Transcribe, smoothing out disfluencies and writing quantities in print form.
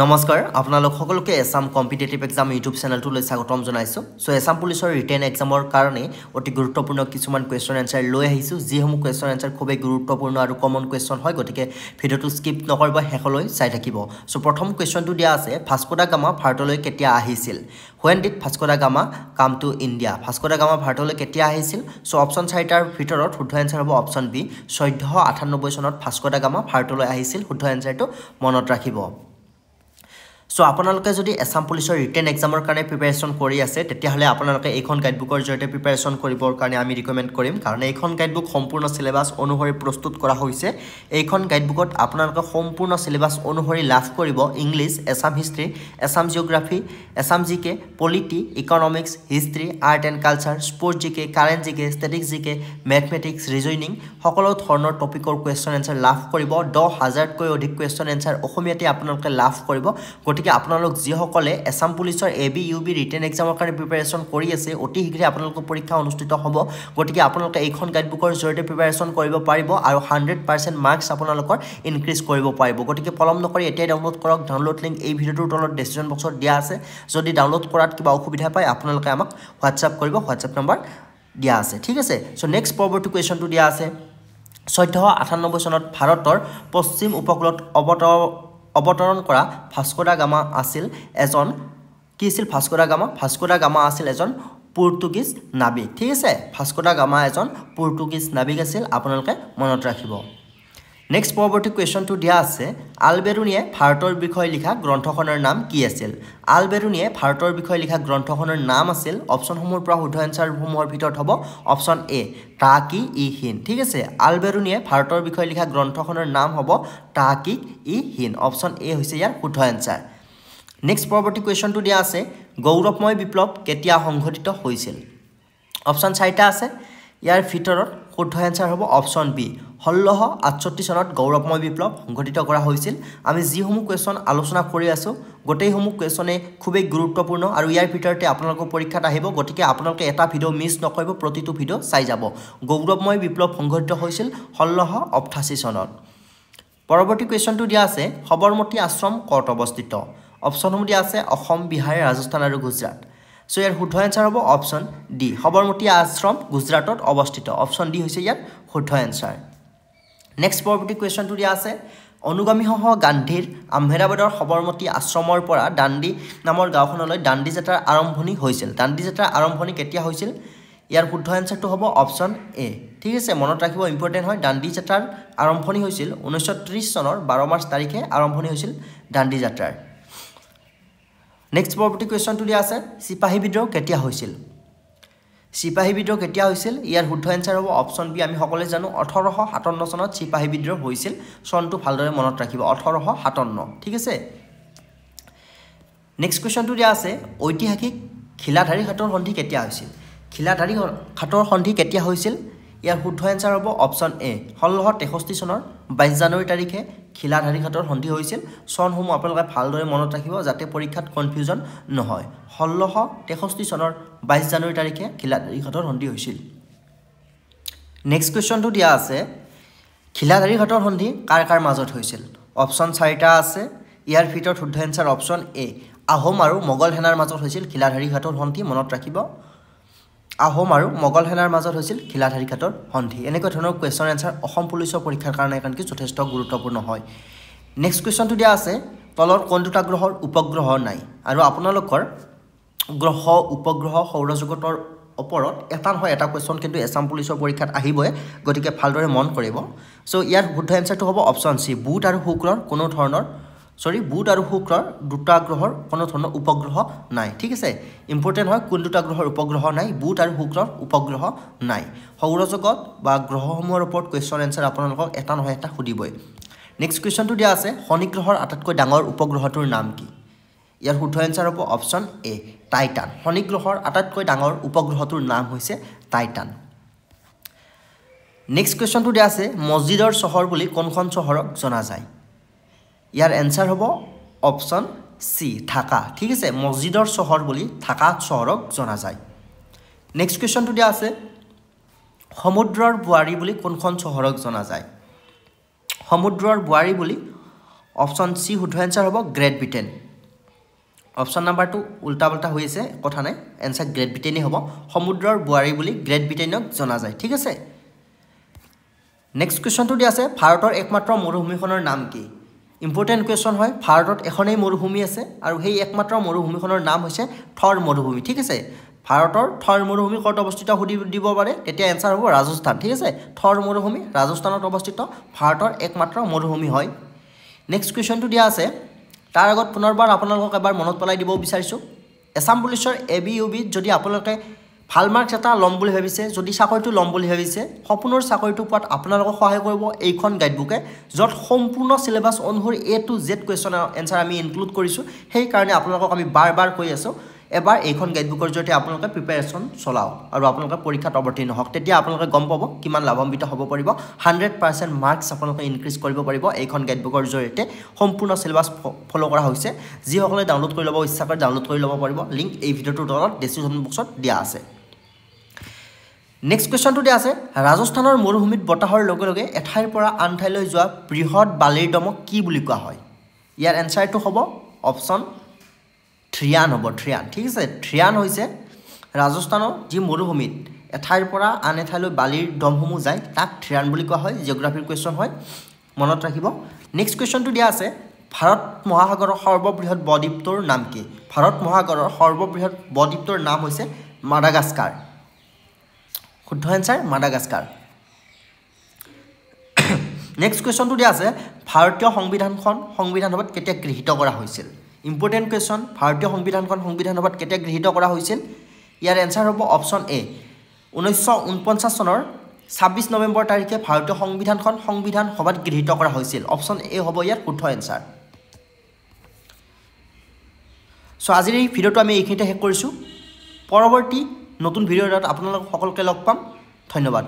নমস্কাৰ আপোনালোক সকলোকে এছাম কম্পিটিটিভ এক্সাম ইউটিউব চেনেলটোলৈ স্বাগতম জনাইছোঁ সো এছাম পুলিচৰ ৰিটেন এক্সামৰ কাৰণে অতি গুৰুত্বপূৰ্ণ কিছুমান কুৱেশ্যন এনসাৰ লৈ আহিছোঁ যিসমূহ কুৱেশ্যন এনসাৰ খুবেই গুৰুত্বপূৰ্ণ আৰু কমন কুৱেশ্যন হয় গতিকে ভিডিঅ'টো স্কিপ নকৰিব শেষলৈ চাই থাকিব সো প্ৰথম কুৱেশ্যনটো দিয়া আছে ভাস্কো দা গামা ভাৰতলৈ কেতিয়া আহিছিল When did Vasco da Gama come to India? Vasco da Gama ভাৰতলৈ কেতিয়া আহিছিল সো অপচন 4টাৰ ভিতৰত শুদ্ধ এনসাৰ হ'ব অপচন বি 1498 চনত ভাস্কো দা গামা ভাৰতলৈ আহিছিল শুদ্ধ এনসাৰটো মনত ৰাখিব সো আপোনালোকে যদি এছাম পুলিচৰ ৰিটেন এক্সামৰ কাৰণে প্ৰিপাৰেচন কৰি আছে তেতিয়াহলে আপোনালোকে এইখন গাইডবুকৰ জৰিয়তে প্ৰিপাৰেচন কৰিবৰ কাৰণে আমি ৰিকমেন্ড কৰিম কাৰণ এইখন গাইডবুক সম্পূৰ্ণ সিলেবাস অনুসৰি প্ৰস্তুত কৰা হৈছে এইখন গাইডবুকত আপোনালোকে সম্পূৰ্ণ সিলেবাস অনুসৰি লাভ কৰিব English exam history exam geography exam GK polity economics history art and culture sports GK current GK statics জিকে ম্যাথমেটিক্স ৰিজনিং সকলো ধৰণৰ টপিকৰ কুৱেশ্যন এনসাৰ লাভ কৰিব 10000 কৈ অধিক কুৱেশ্যন এনসাৰ অসমীয়াতে আপোনালোকে লাভ কৰিব গতিকে আপোনালোক যিসকলে এছাম পুলিচৰ এবি ইউবি ৰিটেন এক্সামৰ কাৰণে প্ৰিপাৰেচন কৰি আছে অতি শীঘ্ৰে আপোনালোকৰ পৰীক্ষা অনুষ্ঠিত হ'ব গতিকে আপোনালোকে এইখন গাইডবুকৰ জৰিয়তে প্ৰিপাৰেচন কৰিব পাৰিব আৰু 100% মাৰ্কস আপোনালোকৰ ইনক্ৰিজ কৰিব পাৰিব গতিকে পলম নকৰি এতিয়াই ডাউনলোড কৰক ডাউনলোড লিংক এই ভিডিঅ'টোৰ তলত ডেসক্ৰিপচন বক্সত দিয়া আছে যদি ডাউনলোড কৰাত কিবা অসুবিধা পায় আপোনালোকে আমাক হোৱাটছআপ কৰিব হোৱাটছআপ নম্বৰ দিয়া আছে ঠিক আছে সো নেক্সট পৰৱৰ্তী কুৱেশ্যনটো দিয়া আছে 1498 চনত ভাৰতৰ পশ্চিম উপকূলত অৱতৰণ কৰা ভাস্কো দা গামা আছিল এজন কি আছিল ভাস্কো দা গামা আছিল এজন পৰ্তুগীজ নাবিক ঠিক আছে ভাস্কো দা গামা এজন পৰ্তুগীজ নাবিক আছিল আপোনালোকে মনত ৰাখিব নেক্সট পৰৱৰ্তী কুৱেশ্যনটো দিয়া আছে আলবেৰুনিয়ে ভাৰতৰ বিষয়ে লিখা গ্ৰন্থখনৰ নাম কি আছিল আলবেৰুনিয়ে ভাৰতৰ বিষয়ে লিখা গ্ৰন্থখনৰ নাম আছিল অপচনসমূহৰ পৰা শুদ্ধ এনসাৰসমূহৰ ভিতৰত হ'ব অপচন এ তাকি ই হিন ঠিক আছে আলবেৰুনিয়ে ভাৰতৰ বিষয়ে লিখা গ্ৰন্থখনৰ নাম হ'ব তাকি ই হিন অপচন এ হৈছে ইয়াৰ শুদ্ধ এনসাৰ নেক্সট পৰৱৰ্তী কুৱেশ্যনটো দিয়া আছে গৌৰৱময় বিপ্লৱ কেতিয়া সংঘটিত হৈছিল অপচন 4টা আছে ইয়াৰ ভিতৰত শুদ্ধ এনসাৰ হ'ব অপচন বি 1668 চনত গৌৰৱময় বিপ্লৱ সংঘটিত কৰা হৈছিল আমি যিসমূহ কুৱেশ্যন আলোচনা কৰি আছো গোটেইসমূহ কুৱেশ্যনে খুবেই গুৰুত্বপূৰ্ণ আৰু ইয়াৰ ভিতৰতে আপোনালোকৰ পৰীক্ষাত আহিব গতিকে আপোনালোকে এটা ভিডিও মিছ নকৰিব প্ৰতিটো ভিডিও চাই যাব গৌৰৱময় বিপ্লৱ সংঘটিত হৈছিল 1688 চনত পৰৱৰ্তী কুৱেশ্যনটো দিয়া আছে সবৰমতী আশ্ৰম ক'ত অৱস্থিত অপচনসমূহ দিয়া আছে অসম বিহাৰ ৰাজস্থান আৰু গুজৰাট সো ইয়াৰ শুদ্ধ এনসাৰ হ'ব অপচন ডি সবৰমতী আশ্ৰম গুজৰাটত অৱস্থিত অপচন ডি হৈছে ইয়াৰ শুদ্ধ এনসাৰ নেক্সট পৰৱৰ্তী কুৱেশ্যনটো দিয়া আছে অনুগামীসহ গান্ধীৰ আহমেদাবাদৰ সবৰমতী আশ্ৰমৰ পৰা দাণ্ডি নামৰ গাঁওখনলৈ দাণ্ডি যাত্ৰাৰ আৰম্ভণি হৈছিল দাণ্ডি যাত্ৰাৰ আৰম্ভণি কেতিয়া হৈছিল ইয়াৰ শুদ্ধ এনসাৰটো হ'ব অপচন এ ঠিক আছে মনত ৰাখিব ইম্পৰ্টেন্ট হয় দাণ্ডি যাত্ৰাৰ আৰম্ভণি হৈছিল 1930 চনৰ 12 মাৰ্চ তাৰিখে আৰম্ভণি হৈছিল দাণ্ডি যাত্ৰাৰ নেক্সট পৰৱৰ্তী কুৱেশ্যনটো দিয়া আছে সিপাহী বিদ্ৰোহ কেতিয়া হৈছিল ইয়াৰ শুদ্ধ এনসাৰ হ'ব অপচন বি আমি সকলোৱে জানো 1857 চনত সিপাহী বিদ্ৰোহ হৈছিল চনটো ভালদৰে মনত ৰাখিব 1857 ঠিক আছে নেক্সট কুৱেশ্যনটো দিয়া আছে ঐতিহাসিক খিলাধাৰী ঘাটৰ সন্ধি কেতিয়া হৈছিল খিলাধাৰী ঘাটৰ সন্ধি কেতিয়া হৈছিল ইয়াৰ শুদ্ধ এনসাৰ হ'ব অপচন এ 1663 চনৰ 22 জানুৱাৰী তাৰিখে খিলাধাৰী ঘাটৰ সন্ধি হৈছিল চনসমূহ আপোনালোকে ভালদৰে মনত ৰাখিব যাতে পৰীক্ষাত কনফিউজন নহয় 1663 চনৰ 22 জানুৱাৰী তাৰিখে খিলাধাৰী ঘাটৰ সন্ধি হৈছিল নেক্সট কুৱেশ্যনটো দিয়া আছে খিলাধাৰী ঘাটৰ সন্ধি কাৰ মাজত হৈছিল অপচন 4টা আছে ইয়াৰ ভিতৰত শুদ্ধ এনসাৰ অপচন এ আহোম আৰু মোগল সেনাৰ মাজত হৈছিল খিলাধাৰী ঘাটৰ সন্ধি মনত ৰাখিব আহোম আৰু মোগল সেনাৰ মাজত হৈছিল খিলাধাৰী ঘাটৰ সন্ধি এনেকৈ ধৰণৰ কুৱেশ্যন এনসাৰ অসম পুলিচৰ পৰীক্ষাৰ কাৰণে কাৰণ কি যথেষ্ট গুৰুত্বপূৰ্ণ হয় নেক্সট কুৱেশ্যনটো দিয়া আছে তলৰ কোন দুটা গ্ৰহৰ উপগ্ৰহ নাই আৰু আপোনালোকৰ গ্ৰহ উপগ্ৰহ সৌৰজগতৰ ওপৰত এটা নহয় এটা কুৱেশ্যন কিন্তু এছাম পুলিচৰ পৰীক্ষাত আহিবই গতিকে ভালদৰে মন কৰিব সো ইয়াৰ শুদ্ধ এনসাৰটো হ'ব অপচন সি বুধ আৰু শুক্ৰৰ কোনো ধৰণৰ বুধ আৰু শুক্ৰৰ দুটা গ্ৰহৰ কোনো ধৰণৰ উপগ্ৰহ নাই ঠিক আছে ইম্পৰ্টেন্ট হয় কোন দুটা গ্ৰহৰ উপগ্ৰহ নাই বুধ আৰু শুক্ৰৰ উপগ্ৰহ নাই সৌৰজগত বা গ্ৰহসমূহৰ ওপৰত কুৱেশ্যন এনসাৰ আপোনালোকক এটা নহয় এটা সুধিবই নেক্সট কুৱেশ্যনটো দিয়া আছে শনি গ্ৰহৰ আটাইতকৈ ডাঙৰ উপগ্ৰহটোৰ নাম কি ইয়াৰ শুদ্ধ এনসাৰ হ'ব অপচন এ টাইটান শনি গ্ৰহৰ আটাইতকৈ ডাঙৰ উপগ্ৰহটোৰ নাম হৈছে টাইটান নেক্সট কুৱেশ্যনটো দিয়া আছে মছজিদৰ চহৰ বুলি কোনখন চহৰক জনা যায় ইয়াৰ এনসাৰ হ'ব অপচন সি ঢাকা ঠিক আছে মছজিদৰ চহৰ বুলি ঢাকা চহৰক জনা যায় নেক্সট কুৱেশ্যনটো দিয়া আছে সমুদ্ৰৰ বুৱাৰী বুলি কোনখন চহৰক জনা যায় সমুদ্ৰৰ বুৱাৰী বুলি অপশ্যন চি শুদ্ধ এনচাৰ হ'ব গ্ৰেট ব্ৰিটেইন অপশ্যন নাম্বাৰটো উল্টা পাল্টা হৈ আছে কথা নাই এনচাৰ গ্ৰেট ব্ৰিটেইনেই হ'ব সমুদ্ৰৰ বোৱাৰী বুলি গ্ৰেট ব্ৰিটেইনক জনা যায় ঠিক আছে নেক্সট কুৱেশ্যনটো দিয়া আছে ভাৰতৰ একমাত্ৰ মৰুভূমিখনৰ নাম কি ইম্পৰ্টেণ্ট কুৱেশ্যন হয় ভাৰতত এখনেই মৰুভূমি আছে আৰু সেই একমাত্ৰ মৰুভূমিখনৰ নাম হৈছে থৰ মৰুভূমি ঠিক আছে ভাৰতৰ থৰ মৰুভূমি ক'ত অৱস্থিত সুধি দিব পাৰে তেতিয়া এনচাৰ হ'ব ৰাজস্থান ঠিক আছে থৰ মৰুভূমি ৰাজস্থানত অৱস্থিত ভাৰতৰ একমাত্ৰ মৰুভূমি হয় নেক্সট কুৱেশ্যনটো দিয়া আছে তাৰ আগত পুনৰবাৰ আপোনালোকক এবাৰ মনত পেলাই দিব বিচাৰিছোঁ এছাম পুলিচৰ ABUBত যদি আপোনালোকে ভাল মাৰ্কছ এটা ল'ম বুলি ভাবিছে যদি চাকৰিটো ল'ম বুলি ভাবিছে সপোনৰ চাকৰিটো পোৱাত আপোনালোকক সহায় কৰিব এইখন গাইডবুকে য'ত সম্পূৰ্ণ সিলেবাছ অনুসৰি A to Z question answer আমি ইনক্লুড কৰিছোঁ সেইকাৰণে আপোনালোকক আমি বাৰ বাৰ কৈ আছোঁ এবাৰ এইখন গাইডবুকৰ জৰিয়তে আপোনালোকে প্ৰিপেৰেশ্যন চলাওক আৰু আপোনালোকে পৰীক্ষাত অৱতীৰ্ণ হওক তেতিয়া আপোনালোকে গম পাব কিমান লাভান্বিত হ'ব পাৰিব 100% মাৰ্কছ আপোনালোকে ইনক্ৰিজ কৰিব পাৰিব এইখন গাইডবুকৰ জৰিয়তে সম্পূৰ্ণ সিলেবাছ ফলো কৰা হৈছে যিসকলে ডাউনলোড কৰি ল'ব ইচ্ছা কৰে ডাউনলোড কৰি ল'ব পাৰিব লিংক এই ভিডিঅ'টোৰ তলত ডেছক্ৰিপশ্যন বক্সত দিয়া আছে নেক্সট কুৱেশ্যনটো দিয়া আছে ৰাজস্থানৰ মৰুভূমিত বতাহৰ লগে লগে এঠাইৰ পৰা আন ঠাইলৈ যোৱা বৃহৎ বালিৰ দমক কি বুলি কোৱা হয় ইয়াৰ এনচাৰটো হ'ব অপশ্যন থ্ৰিয়ান হ'ব থ্ৰিয়ান ঠিক আছে থ্ৰিয়ান হৈছে ৰাজস্থানৰ যি মৰুভূমিত এঠাইৰ পৰা আন এঠাইলৈ বালিৰ দমসমূহ যায় তাক থ্ৰিয়ান বুলি কোৱা হয় জিঅ'গ্ৰাফিৰ কুৱেশ্যন হয় মনত ৰাখিব নেক্সট কুৱেশ্যনটো দিয়া আছে ভাৰত মহাসাগৰৰ সৰ্ববৃহৎ বদ্বীপটোৰ নাম কি ভাৰত মহাসাগৰৰ সৰ্ববৃহৎ বদ্বীপটোৰ নাম হৈছে মাডাগাস্কাৰ শুদ্ধ এনচাৰ মাডাগাস্কাৰ নেক্সট কুৱেশ্যনটো দিয়া আছে ভাৰতীয় সংবিধানখন সংবিধান সভাত কেতিয়া গৃহীত কৰা হৈছিল ইম্পৰ্টেণ্ট কুৱেশ্যন ভাৰতীয় সংবিধানখন সংবিধান সভাত কেতিয়া গৃহীত কৰা হৈছিল ইয়াৰ এনচাৰ হ'ব অপশ্যন এ 1949 চনৰ 26 নৱেম্বৰ তাৰিখে ভাৰতীয় সংবিধানখন সংবিধান সভাত গৃহীত কৰা হৈছিল অপশ্যন এ হ'ব ইয়াৰ শুদ্ধ এনচাৰ সো আজিৰ এই ভিডিঅ'টো আমি এইখিনিতে শেষ কৰিছোঁ পৰৱৰ্তী নতুন ভিডিঅ'ত আপোনালোক সকলোকে লগ পাম ধন্যবাদ